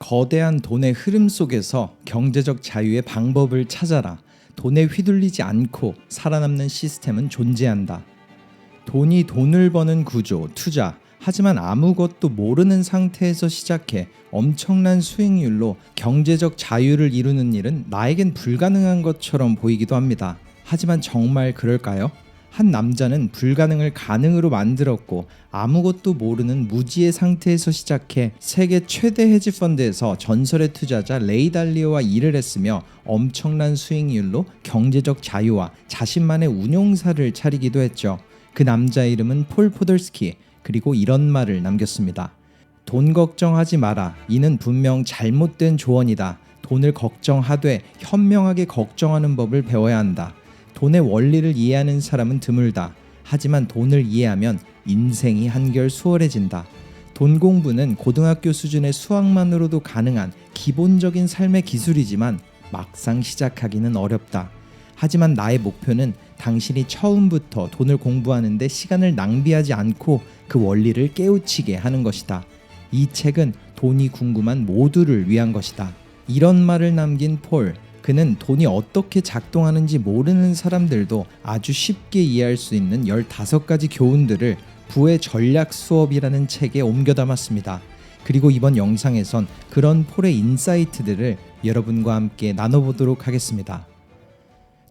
거대한 돈의 흐름 속에서 경제적 자유의 방법을 찾아라. 돈에 휘둘리지 않고 살아남는 시스템은 존재한다. 돈이 돈을 버는 구조, 투자. 하지만 아무것도 모르는 상태에서 시작해 엄청난 수익률로 경제적 자유를 이루는 일은 나에겐 불가능한 것처럼 보이기도 합니다. 하지만 정말 그럴까요? 한 남자는 불가능을 가능으로 만들었고 아무것도 모르는 무지의 상태에서 시작해 세계 최대 헤지펀드에서 전설의 투자자 레이 달리오와 일을 했으며 엄청난 수익률로 경제적 자유와 자신만의 운용사를 차리기도 했죠. 그 남자 이름은 폴 포덜스키. 그리고 이런 말을 남겼습니다. 돈 걱정하지 마라. 이는 분명 잘못된 조언이다. 돈을 걱정하되 현명하게 걱정하는 법을 배워야 한다. 돈의 원리를 이해하는 사람은 드물다. 하지만 돈을 이해하면 인생이 한결 수월해진다. 돈 공부는 고등학교 수준의 수학만으로도 가능한 기본적인 삶의 기술이지만 막상 시작하기는 어렵다. 하지만 나의 목표는 당신이 처음부터 돈을 공부하는데 시간을 낭비하지 않고 그 원리를 깨우치게 하는 것이다. 이 책은 돈이 궁금한 모두를 위한 것이다. 이런 말을 남긴 폴. 그는 돈이 어떻게 작동하는지 모르는 사람들도 아주 쉽게 이해할 수 있는 15가지 교훈들을 부의 전략 수업이라는 책에 옮겨 담았습니다. 그리고 이번 영상에선 그런 폴의 인사이트들을 여러분과 함께 나눠보도록 하겠습니다.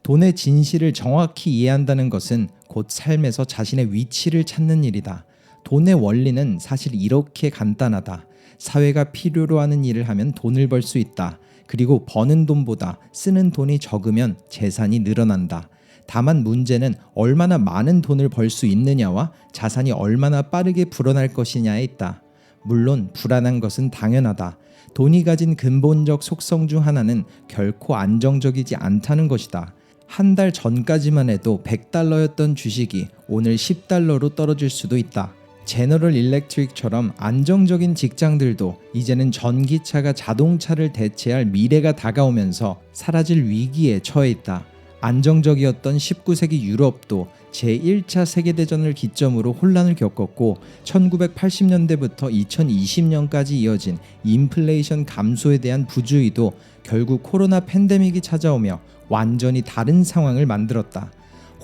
돈의 진실을 정확히 이해한다는 것은 곧 삶에서 자신의 위치를 찾는 일이다. 돈의 원리는 사실 이렇게 간단하다. 사회가 필요로 하는 일을 하면 돈을 벌 수 있다. 그리고 버는 돈보다 쓰는 돈이 적으면 재산이 늘어난다. 다만 문제는 얼마나 많은 돈을 벌 수 있느냐와 자산이 얼마나 빠르게 불어날 것이냐에 있다. 물론 불안한 것은 당연하다. 돈이 가진 근본적 속성 중 하나는 결코 안정적이지 않다는 것이다. 한 달 전까지만 해도 $100였던 주식이 오늘 $10로 떨어질 수도 있다. 제너럴 일렉트릭처럼 안정적인 직장들도 이제는 전기차가 자동차를 대체할 미래가 다가오면서 사라질 위기에 처해 있다. 안정적이었던 19세기 유럽도 제1차 세계대전을 기점으로 혼란을 겪었고 1980년대부터 2020년까지 이어진 인플레이션 감소에 대한 부주의도 결국 코로나 팬데믹이 찾아오며 완전히 다른 상황을 만들었다.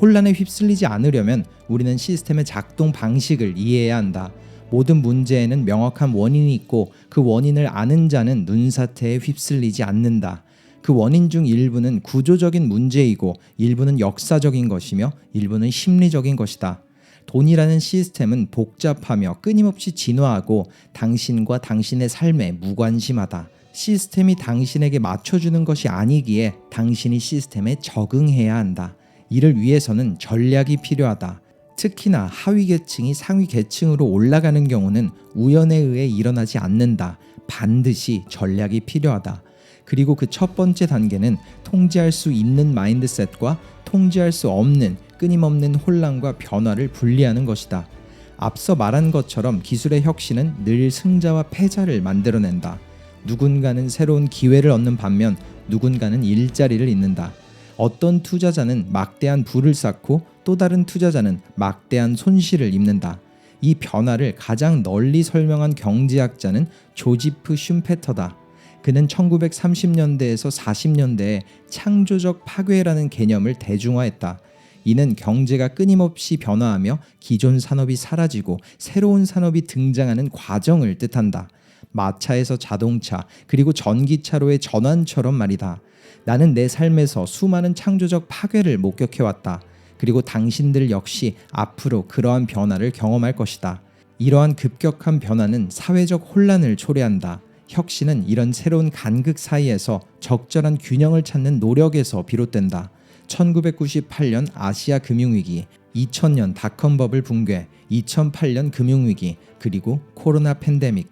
혼란에 휩쓸리지 않으려면 우리는 시스템의 작동 방식을 이해해야 한다. 모든 문제에는 명확한 원인이 있고 그 원인을 아는 자는 눈사태에 휩쓸리지 않는다. 그 원인 중 일부는 구조적인 문제이고 일부는 역사적인 것이며 일부는 심리적인 것이다. 돈이라는 시스템은 복잡하며 끊임없이 진화하고 당신과 당신의 삶에 무관심하다. 시스템이 당신에게 맞춰주는 것이 아니기에 당신이 시스템에 적응해야 한다. 이를 위해서는 전략이 필요하다. 특히나 하위 계층이 상위 계층으로 올라가는 경우는 우연에 의해 일어나지 않는다. 반드시 전략이 필요하다. 그리고 그 첫 번째 단계는 통제할 수 있는 마인드셋과 통제할 수 없는 끊임없는 혼란과 변화를 분리하는 것이다. 앞서 말한 것처럼 기술의 혁신은 늘 승자와 패자를 만들어낸다. 누군가는 새로운 기회를 얻는 반면 누군가는 일자리를 잃는다. 어떤 투자자는 막대한 부를 쌓고 또 다른 투자자는 막대한 손실을 입는다. 이 변화를 가장 널리 설명한 경제학자는 조지프 슌페터다. 그는 1930년대에서 40년대에 창조적 파괴라는 개념을 대중화했다. 이는 경제가 끊임없이 변화하며 기존 산업이 사라지고 새로운 산업이 등장하는 과정을 뜻한다. 마차에서 자동차 그리고 전기차로의 전환처럼 말이다. 나는 내 삶에서 수많은 창조적 파괴를 목격해왔다. 그리고 당신들 역시 앞으로 그러한 변화를 경험할 것이다. 이러한 급격한 변화는 사회적 혼란을 초래한다. 혁신은 이런 새로운 간극 사이에서 적절한 균형을 찾는 노력에서 비롯된다. 1998년 아시아 금융위기, 2000년 닷컴 버블 붕괴, 2008년 금융위기, 그리고 코로나 팬데믹.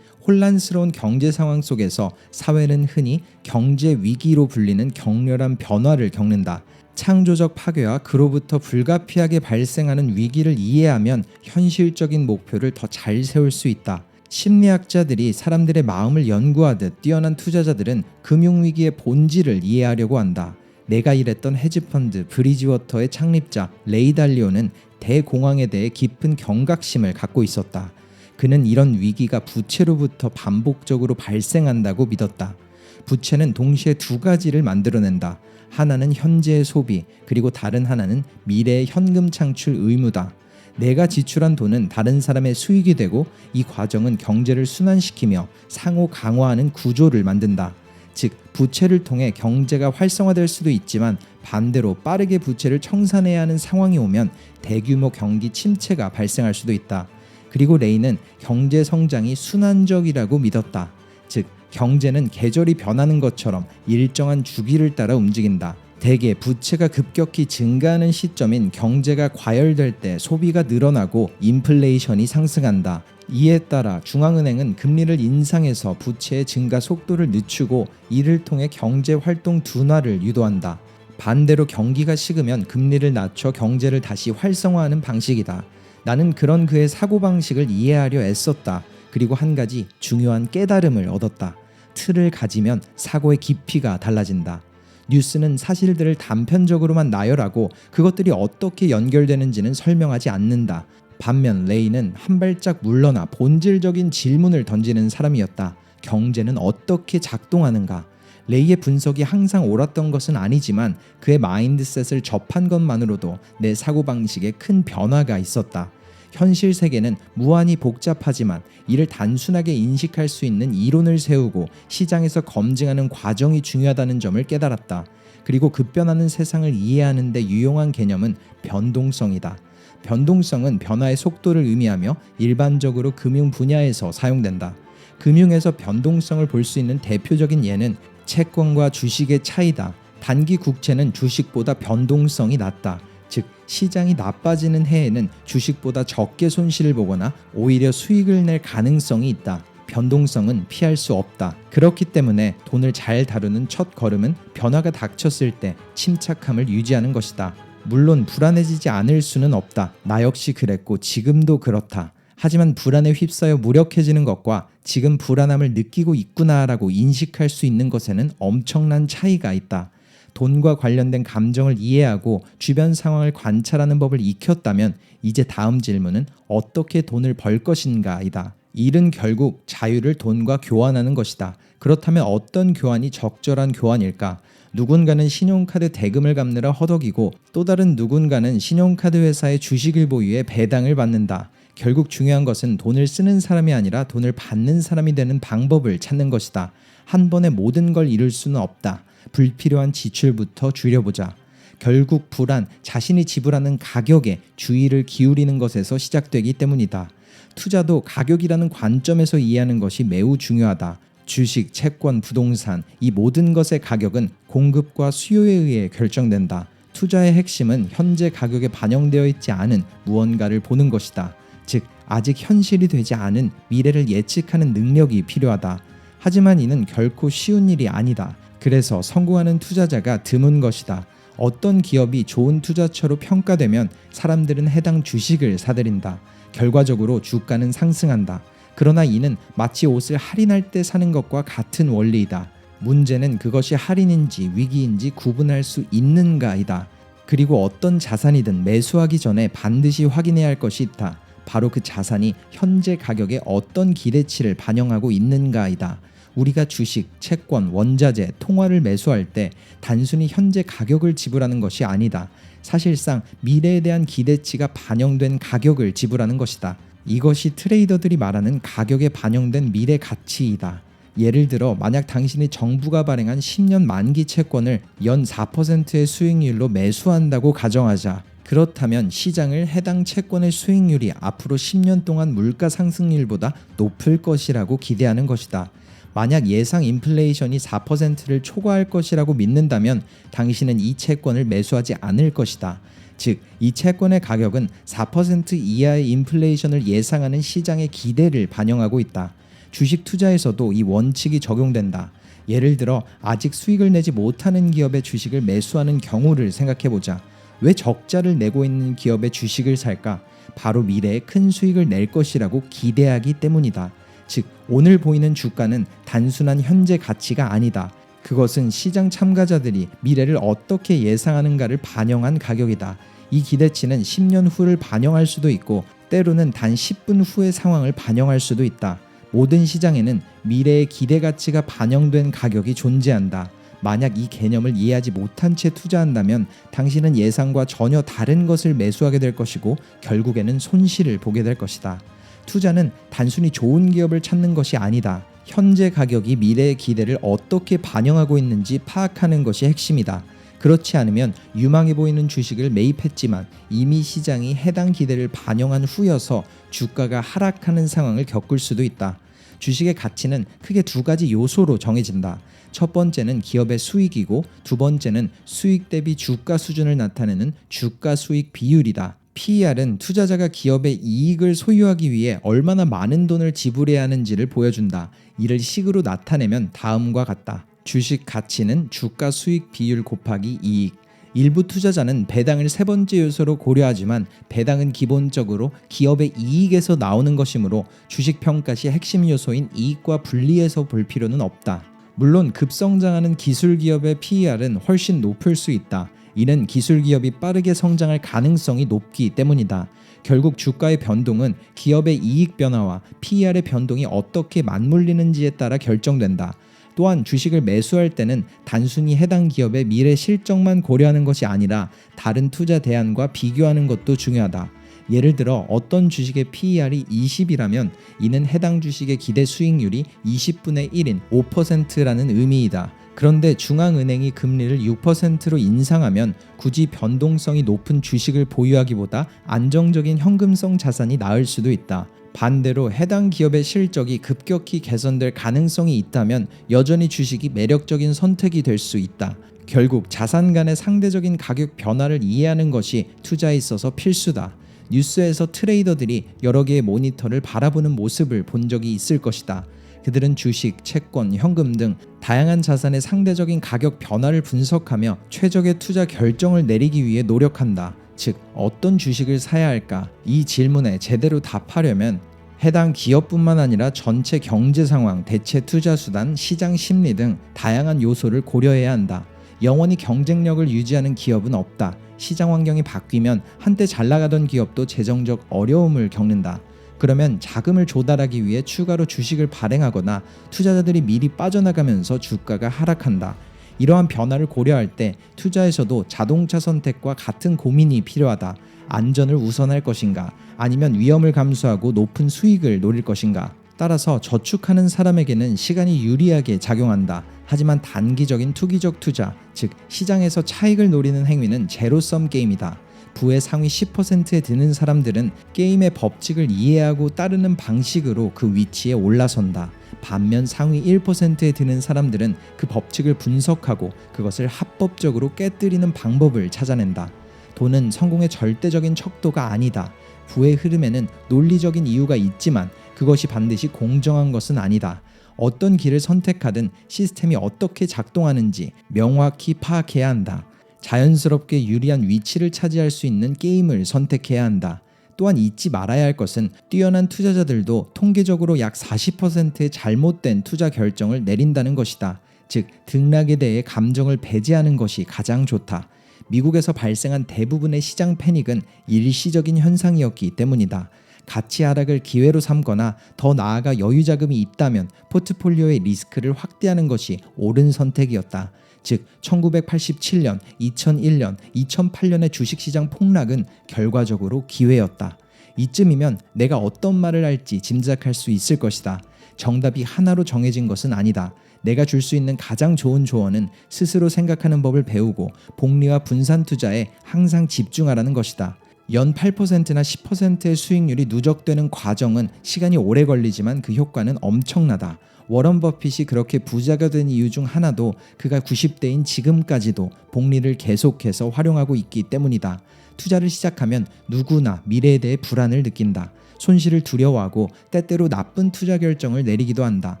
혼란스러운 경제 상황 속에서 사회는 흔히 경제 위기로 불리는 격렬한 변화를 겪는다. 창조적 파괴와 그로부터 불가피하게 발생하는 위기를 이해하면 현실적인 목표를 더 잘 세울 수 있다. 심리학자들이 사람들의 마음을 연구하듯 뛰어난 투자자들은 금융위기의 본질을 이해하려고 한다. 내가 일했던 헤지펀드 브리지워터의 창립자 레이 달리오는 대공황에 대해 깊은 경각심을 갖고 있었다. 그는 이런 위기가 부채로부터 반복적으로 발생한다고 믿었다. 부채는 동시에 두 가지를 만들어낸다. 하나는 현재의 소비, 그리고 다른 하나는 미래의 현금 창출 의무다. 내가 지출한 돈은 다른 사람의 수익이 되고 이 과정은 경제를 순환시키며 상호 강화하는 구조를 만든다. 즉, 부채를 통해 경제가 활성화될 수도 있지만 반대로 빠르게 부채를 청산해야 하는 상황이 오면 대규모 경기 침체가 발생할 수도 있다. 그리고 레이는 경제 성장이 순환적이라고 믿었다. 즉, 경제는 계절이 변하는 것처럼 일정한 주기를 따라 움직인다. 대개 부채가 급격히 증가하는 시점인 경제가 과열될 때 소비가 늘어나고 인플레이션이 상승한다. 이에 따라 중앙은행은 금리를 인상해서 부채의 증가 속도를 늦추고 이를 통해 경제 활동 둔화를 유도한다. 반대로 경기가 식으면 금리를 낮춰 경제를 다시 활성화하는 방식이다. 나는 그런 그의 사고방식을 이해하려 애썼다. 그리고 한 가지 중요한 깨달음을 얻었다. 틀을 가지면 사고의 깊이가 달라진다. 뉴스는 사실들을 단편적으로만 나열하고 그것들이 어떻게 연결되는지는 설명하지 않는다. 반면 레이는 한 발짝 물러나 본질적인 질문을 던지는 사람이었다. 경제는 어떻게 작동하는가? 레이의 분석이 항상 옳았던 것은 아니지만 그의 마인드셋을 접한 것만으로도 내 사고방식에 큰 변화가 있었다. 현실 세계는 무한히 복잡하지만 이를 단순하게 인식할 수 있는 이론을 세우고 시장에서 검증하는 과정이 중요하다는 점을 깨달았다. 그리고 급변하는 세상을 이해하는 데 유용한 개념은 변동성이다. 변동성은 변화의 속도를 의미하며 일반적으로 금융 분야에서 사용된다. 금융에서 변동성을 볼 수 있는 대표적인 예는 채권과 주식의 차이다. 단기 국채는 주식보다 변동성이 낮다. 즉, 시장이 나빠지는 해에는 주식보다 적게 손실을 보거나 오히려 수익을 낼 가능성이 있다. 변동성은 피할 수 없다. 그렇기 때문에 돈을 잘 다루는 첫 걸음은 변화가 닥쳤을 때 침착함을 유지하는 것이다. 물론 불안해지지 않을 수는 없다. 나 역시 그랬고 지금도 그렇다. 하지만 불안에 휩싸여 무력해지는 것과 지금 불안함을 느끼고 있구나라고 인식할 수 있는 것에는 엄청난 차이가 있다. 돈과 관련된 감정을 이해하고 주변 상황을 관찰하는 법을 익혔다면 이제 다음 질문은 어떻게 돈을 벌 것인가이다. 일은 결국 자유를 돈과 교환하는 것이다. 그렇다면 어떤 교환이 적절한 교환일까? 누군가는 신용카드 대금을 갚느라 허덕이고 또 다른 누군가는 신용카드 회사의 주식을 보유해 배당을 받는다. 결국 중요한 것은 돈을 쓰는 사람이 아니라 돈을 받는 사람이 되는 방법을 찾는 것이다. 한 번에 모든 걸 이룰 수는 없다. 불필요한 지출부터 줄여보자. 결국 불안, 자신이 지불하는 가격에 주의를 기울이는 것에서 시작되기 때문이다. 투자도 가격이라는 관점에서 이해하는 것이 매우 중요하다. 주식, 채권, 부동산, 이 모든 것의 가격은 공급과 수요에 의해 결정된다. 투자의 핵심은 현재 가격에 반영되어 있지 않은 무언가를 보는 것이다. 즉, 아직 현실이 되지 않은 미래를 예측하는 능력이 필요하다. 하지만 이는 결코 쉬운 일이 아니다. 그래서 성공하는 투자자가 드문 것이다. 어떤 기업이 좋은 투자처로 평가되면 사람들은 해당 주식을 사들인다. 결과적으로 주가는 상승한다. 그러나 이는 마치 옷을 할인할 때 사는 것과 같은 원리이다. 문제는 그것이 할인인지 위기인지 구분할 수 있는가이다. 그리고 어떤 자산이든 매수하기 전에 반드시 확인해야 할 것이 있다. 바로 그 자산이 현재 가격에 어떤 기대치를 반영하고 있는가이다. 우리가 주식, 채권, 원자재, 통화를 매수할 때 단순히 현재 가격을 지불하는 것이 아니다. 사실상 미래에 대한 기대치가 반영된 가격을 지불하는 것이다. 이것이 트레이더들이 말하는 가격에 반영된 미래 가치이다. 예를 들어 만약 당신이 정부가 발행한 10년 만기 채권을 연 4%의 수익률로 매수한다고 가정하자. 그렇다면 시장을 해당 채권의 수익률이 앞으로 10년 동안 물가 상승률보다 높을 것이라고 기대하는 것이다. 만약 예상 인플레이션이 4%를 초과할 것이라고 믿는다면 당신은 이 채권을 매수하지 않을 것이다. 즉, 이 채권의 가격은 4% 이하의 인플레이션을 예상하는 시장의 기대를 반영하고 있다. 주식 투자에서도 이 원칙이 적용된다. 예를 들어 아직 수익을 내지 못하는 기업의 주식을 매수하는 경우를 생각해보자. 왜 적자를 내고 있는 기업의 주식을 살까? 바로 미래에 큰 수익을 낼 것이라고 기대하기 때문이다. 즉, 오늘 보이는 주가는 단순한 현재 가치가 아니다. 그것은 시장 참가자들이 미래를 어떻게 예상하는가를 반영한 가격이다. 이 기대치는 10년 후를 반영할 수도 있고 때로는 단 10분 후의 상황을 반영할 수도 있다. 모든 시장에는 미래의 기대 가치가 반영된 가격이 존재한다. 만약 이 개념을 이해하지 못한 채 투자한다면 당신은 예상과 전혀 다른 것을 매수하게 될 것이고 결국에는 손실을 보게 될 것이다. 투자는 단순히 좋은 기업을 찾는 것이 아니다. 현재 가격이 미래의 기대를 어떻게 반영하고 있는지 파악하는 것이 핵심이다. 그렇지 않으면 유망해 보이는 주식을 매입했지만 이미 시장이 해당 기대를 반영한 후여서 주가가 하락하는 상황을 겪을 수도 있다. 주식의 가치는 크게 두 가지 요소로 정해진다. 첫 번째는 기업의 수익이고 두 번째는 수익 대비 주가 수준을 나타내는 주가 수익 비율이다. PER은 투자자가 기업의 이익을 소유하기 위해 얼마나 많은 돈을 지불해야 하는지를 보여준다. 이를 식으로 나타내면 다음과 같다. 주식 가치는 주가 수익 비율 곱하기 이익. 일부 투자자는 배당을 세 번째 요소로 고려하지만 배당은 기본적으로 기업의 이익에서 나오는 것이므로 주식 평가 시 핵심 요소인 이익과 분리해서 볼 필요는 없다. 물론 급성장하는 기술 기업의 PER은 훨씬 높을 수 있다. 이는 기술 기업이 빠르게 성장할 가능성이 높기 때문이다. 결국 주가의 변동은 기업의 이익 변화와 PER의 변동이 어떻게 맞물리는지에 따라 결정된다. 또한 주식을 매수할 때는 단순히 해당 기업의 미래 실적만 고려하는 것이 아니라 다른 투자 대안과 비교하는 것도 중요하다. 예를 들어 어떤 주식의 PER이 20이라면 이는 해당 주식의 기대 수익률이 20분의 1인 5%라는 의미이다. 그런데 중앙은행이 금리를 6%로 인상하면 굳이 변동성이 높은 주식을 보유하기보다 안정적인 현금성 자산이 나을 수도 있다. 반대로 해당 기업의 실적이 급격히 개선될 가능성이 있다면 여전히 주식이 매력적인 선택이 될 수 있다. 결국 자산 간의 상대적인 가격 변화를 이해하는 것이 투자에 있어서 필수다. 뉴스에서 트레이더들이 여러 개의 모니터를 바라보는 모습을 본 적이 있을 것이다. 그들은 주식, 채권, 현금 등 다양한 자산의 상대적인 가격 변화를 분석하며 최적의 투자 결정을 내리기 위해 노력한다. 즉, 어떤 주식을 사야 할까? 이 질문에 제대로 답하려면 해당 기업뿐만 아니라 전체 경제 상황, 대체 투자 수단, 시장 심리 등 다양한 요소를 고려해야 한다. 영원히 경쟁력을 유지하는 기업은 없다. 시장 환경이 바뀌면 한때 잘 나가던 기업도 재정적 어려움을 겪는다. 그러면 자금을 조달하기 위해 추가로 주식을 발행하거나 투자자들이 미리 빠져나가면서 주가가 하락한다. 이러한 변화를 고려할 때 투자에서도 자동차 선택과 같은 고민이 필요하다. 안전을 우선할 것인가? 아니면 위험을 감수하고 높은 수익을 노릴 것인가? 따라서 저축하는 사람에게는 시간이 유리하게 작용한다. 하지만 단기적인 투기적 투자, 즉 시장에서 차익을 노리는 행위는 제로섬 게임이다. 부의 상위 10%에 드는 사람들은 게임의 법칙을 이해하고 따르는 방식으로 그 위치에 올라선다. 반면 상위 1%에 드는 사람들은 그 법칙을 분석하고 그것을 합법적으로 깨뜨리는 방법을 찾아낸다. 돈은 성공의 절대적인 척도가 아니다. 부의 흐름에는 논리적인 이유가 있지만 그것이 반드시 공정한 것은 아니다. 어떤 길을 선택하든 시스템이 어떻게 작동하는지 명확히 파악해야 한다. 자연스럽게 유리한 위치를 차지할 수 있는 게임을 선택해야 한다. 또한 잊지 말아야 할 것은 뛰어난 투자자들도 통계적으로 약 40%의 잘못된 투자 결정을 내린다는 것이다. 즉, 등락에 대해 감정을 배제하는 것이 가장 좋다. 미국에서 발생한 대부분의 시장 패닉은 일시적인 현상이었기 때문이다. 가치 하락을 기회로 삼거나 더 나아가 여유 자금이 있다면 포트폴리오의 리스크를 확대하는 것이 옳은 선택이었다. 즉 1987년, 2001년, 2008년의 주식시장 폭락은 결과적으로 기회였다. 이쯤이면 내가 어떤 말을 할지 짐작할 수 있을 것이다. 정답이 하나로 정해진 것은 아니다. 내가 줄 수 있는 가장 좋은 조언은 스스로 생각하는 법을 배우고 복리와 분산 투자에 항상 집중하라는 것이다. 연 8%나 10%의 수익률이 누적되는 과정은 시간이 오래 걸리지만 그 효과는 엄청나다. 워런 버핏이 그렇게 부자가 된 이유 중 하나도 그가 90대인 지금까지도 복리를 계속해서 활용하고 있기 때문이다. 투자를 시작하면 누구나 미래에 대해 불안을 느낀다. 손실을 두려워하고 때때로 나쁜 투자 결정을 내리기도 한다.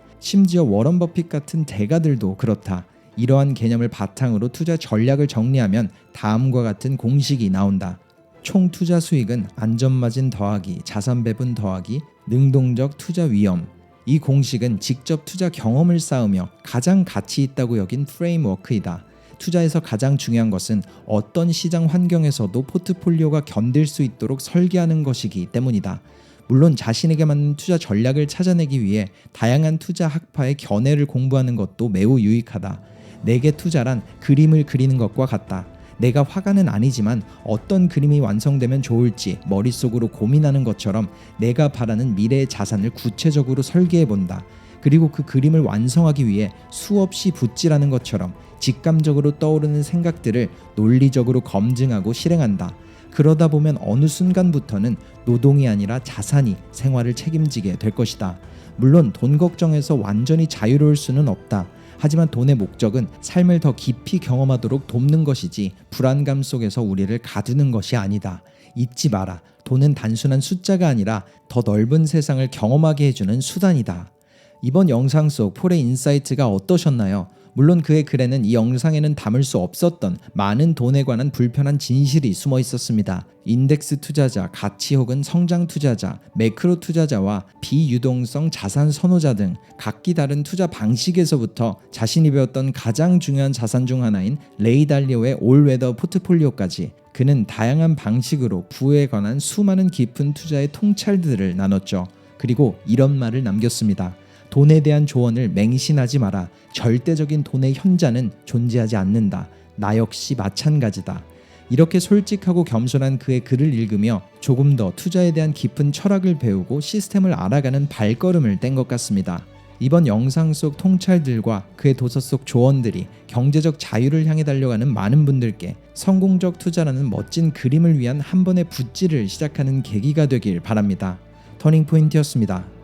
심지어 워런 버핏 같은 대가들도 그렇다. 이러한 개념을 바탕으로 투자 전략을 정리하면 다음과 같은 공식이 나온다. 총 투자 수익은 안전마진 더하기 자산 배분 더하기 능동적 투자 위험. 이 공식은 직접 투자 경험을 쌓으며 가장 가치 있다고 여긴 프레임워크이다. 투자에서 가장 중요한 것은 어떤 시장 환경에서도 포트폴리오가 견딜 수 있도록 설계하는 것이기 때문이다. 물론 자신에게 맞는 투자 전략을 찾아내기 위해 다양한 투자 학파의 견해를 공부하는 것도 매우 유익하다. 내게 투자란 그림을 그리는 것과 같다. 내가 화가는 아니지만 어떤 그림이 완성되면 좋을지 머릿속으로 고민하는 것처럼 내가 바라는 미래의 자산을 구체적으로 설계해 본다. 그리고 그 그림을 완성하기 위해 수없이 붓질하는 것처럼 직감적으로 떠오르는 생각들을 논리적으로 검증하고 실행한다. 그러다 보면 어느 순간부터는 노동이 아니라 자산이 생활을 책임지게 될 것이다. 물론 돈 걱정에서 완전히 자유로울 수는 없다. 하지만 돈의 목적은 삶을 더 깊이 경험하도록 돕는 것이지 불안감 속에서 우리를 가두는 것이 아니다. 잊지 마라. 돈은 단순한 숫자가 아니라 더 넓은 세상을 경험하게 해주는 수단이다. 이번 영상 속 폴의 인사이트가 어떠셨나요? 물론 그의 글에는 이 영상에는 담을 수 없었던 많은 돈에 관한 불편한 진실이 숨어 있었습니다. 인덱스 투자자, 가치 혹은 성장 투자자, 매크로 투자자와 비유동성 자산 선호자 등 각기 다른 투자 방식에서부터 자신이 배웠던 가장 중요한 자산 중 하나인 레이 달리오의 올웨더 포트폴리오까지 그는 다양한 방식으로 부에 관한 수많은 깊은 투자의 통찰들을 나눴죠. 그리고 이런 말을 남겼습니다. 돈에 대한 조언을 맹신하지 마라. 절대적인 돈의 현자는 존재하지 않는다. 나 역시 마찬가지다. 이렇게 솔직하고 겸손한 그의 글을 읽으며 조금 더 투자에 대한 깊은 철학을 배우고 시스템을 알아가는 발걸음을 뗀 것 같습니다. 이번 영상 속 통찰들과 그의 도서 속 조언들이 경제적 자유를 향해 달려가는 많은 분들께 성공적 투자라는 멋진 그림을 위한 한 번의 붓질을 시작하는 계기가 되길 바랍니다. 터닝포인트였습니다.